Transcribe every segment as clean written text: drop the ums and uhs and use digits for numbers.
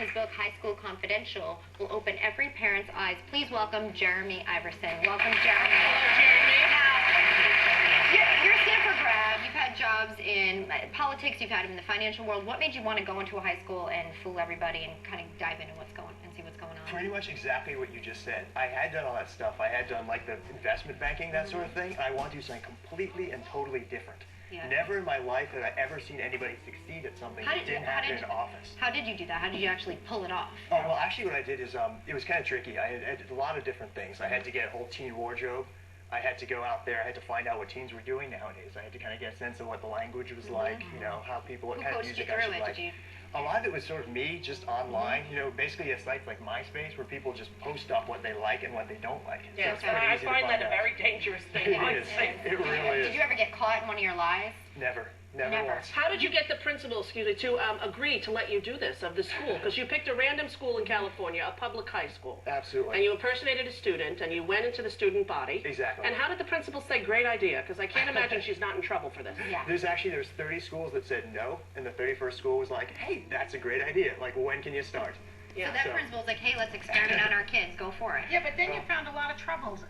his book, High School Confidential, will open every parent's eyes. Please welcome Jeremy Iverson. Welcome, Jeremy. Hello, Jeremy. You're a Stanford grad. You've had jobs in politics. You've had them in the financial world. What made you want to go into a high school and fool everybody and kind of dive into what's going and see what's going on? Pretty much exactly what you just said. I had done all that stuff. I had done like the investment banking, that sort of thing. I wanted to do something completely and totally different. Yeah. Never in my life had I ever seen anybody succeed at something that didn't happen in an office. How did you do that? How did you actually pull it off? Oh, well, actually what I did is, it was kind of tricky. I did a lot of different things. I had to get a whole teen wardrobe. I had to go out there. I had to find out what teens were doing nowadays. I had to kind of get a sense of what the language was like, you know, how people, what kind of music I should like. A lot of it was sort of me, just online, you know, basically a site like MySpace where people just post up what they like and what they don't like. Yes, so I find that a very dangerous thing. It is. It really is. Did you ever get caught in one of your lies? Never. Never once. How did you get the principal, to agree to let you do this of the school? Because you picked a random school in California, a public high school. Absolutely. And you impersonated a student, and you went into the student body. Exactly. And how did the principal say, great idea? Because I can't imagine she's not in trouble for this. Yeah. There's 30 schools that said no, and the 31st school was like, hey, that's a great idea. Like, when can you start? Yeah. So that principal's like, hey, let's experiment on our kids. Go for it. Yeah, but then you found a lot of troubled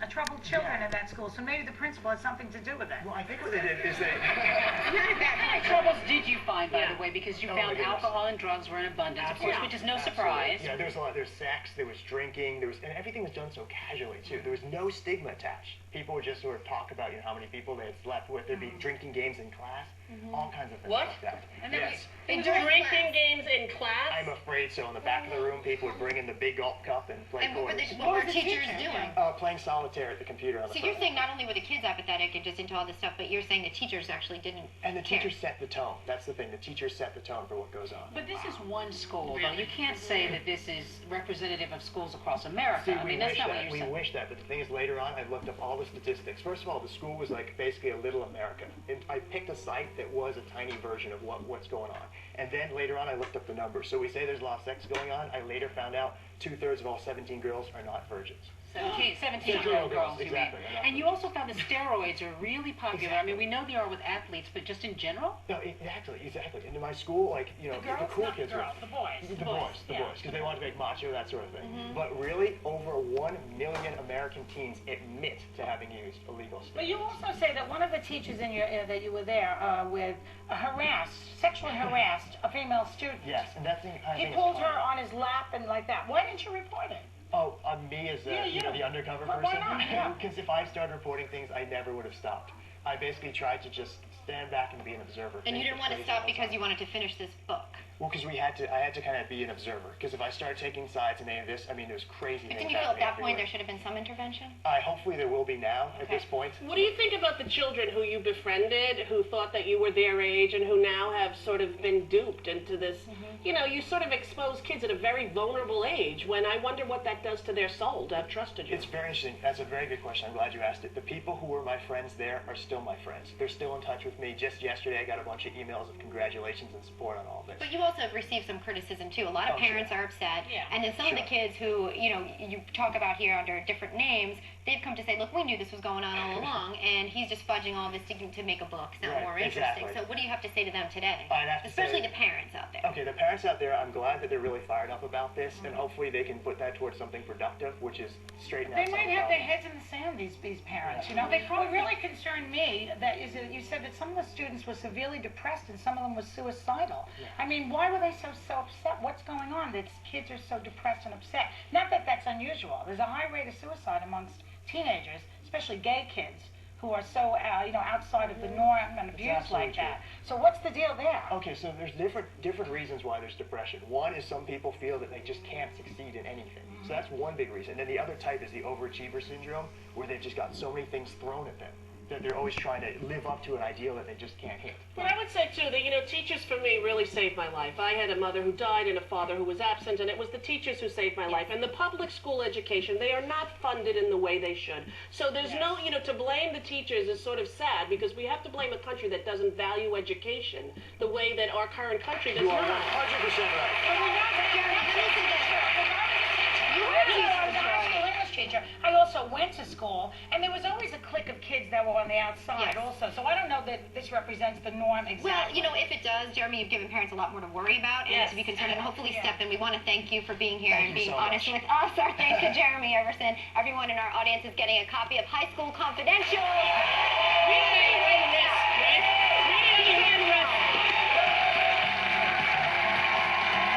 children in that school, so maybe the principal had something to do with it. Well, I think what they did is they... Not a bad What kind of troubles did you find, by the way? Because you found goodness. alcohol and drugs were in abundance, of course, which is no surprise. Yeah, there was a lot. There was sex, there was drinking, and everything was done so casually, too. There was no stigma attached. People would just sort of talk about, you know, how many people they had slept with. There'd be drinking games in class, all kinds of things What? like that. And then Yes. Drinking games in class? I'm afraid so. In the back of the room, people would bring in the big golf cup and play And what quarters. what were teachers doing? Playing solitaire at the computer on the So phone. you're saying not only were the kids apathetic and just into all this stuff, but you're saying the teachers actually didn't And the care. teachers set the tone. That's the thing. The teachers set the tone for what goes on. But this is one school, though. You can't say that this is representative of schools across America. See, I mean, that's not what you're we saying. wish that, but the thing is, later on, I looked up all the statistics. First of all, the school was like basically a little America. I picked a site that was a tiny version of what's going on. And then later on, I looked up the numbers. So we say there's a lot of sex going on. I later found out 2/3 of all 17 girls are not virgins. 17-year-old girls, you mean. Exactly. And you also found that steroids are really popular. I mean, we know they are with athletes, but just in general? No, exactly. And in my school, like, you know, the cool kids were... The boys. The boys, because they wanted to make macho, that sort of thing. But really, over 1 million American teens admit to having used illegal steroids. But you also say that one of the teachers in your that you were there with sexually harassed a female student. Yes, and that thing... He pulled her on his lap and like that. Why didn't you report it? Oh, on me as the undercover But person? why not? Because if I started reporting things, I never would have stopped. I basically tried to just stand back and be an observer. And you didn't want to stop because you wanted to finish this book. Well, because I had to kind of be an observer. Because if I started taking sides in any of this, I mean, there's crazy But things didn't you feel at that point everywhere. there should have been some intervention? Hopefully there will be now at this point. What do you think about the children who you befriended, who thought that you were their age, and who now have sort of been duped into this? You know, you sort of expose kids at a very vulnerable age, when I wonder what that does to their soul to have trusted you. It's very interesting. That's a very good question. I'm glad you asked it. The people who were my friends there are still my friends. They're still in touch with me. Just yesterday, I got a bunch of emails of congratulations and support on all this. But you also have received some criticism too. A lot of parents are upset. Yeah. And then some of the kids who, you know, you talk about here under different names, they've come to say, look, we knew this was going on all along, and he's just fudging all this to make a book sound more interesting. So what do you have to say to them today? I'd have to Especially say, the parents out there. Okay, the parents out there, I'm glad that they're really fired up about this, and hopefully they can put that towards something productive, which is straighten out They some might of the have their problems. heads in the sand, these parents, you know. What really concerned me you said that some of the students were severely depressed and some of them were suicidal. I mean, why were they so upset? What's going on that kids are so depressed and upset? Not that that's unusual. There's a high rate of suicide amongst teenagers, especially gay kids, who are so outside of the norm and abused like that. So what's the deal there? Okay, so there's different reasons why there's depression. One is some people feel that they just can't succeed in anything. So that's one big reason. And then the other type is the overachiever syndrome, where they've just got so many things thrown at them that they're always trying to live up to an ideal that they just can't hit. But I would say, too, that, you know, teachers for me really saved my life. I had a mother who died and a father who was absent, and it was the teachers who saved my life. And the public school education, they are not funded in the way they should. So there's no, you know, to blame the teachers is sort of sad, because we have to blame a country that doesn't value education the way that our current country does You are not. 100% right. You heard English teacher, I also went to school, and there was always a clique of kids that were on the outside Yes. also. So I don't know that this represents the norm exactly. Well, you know, if it does, Jeremy, you've given parents a lot more to worry about and Yes. to be concerned, and hopefully Yeah. step in. We want to thank you for being here Thank and you being so honest much. with us. Our thanks to Jeremy Everson. Everyone in our audience is getting a copy of High School Confidential.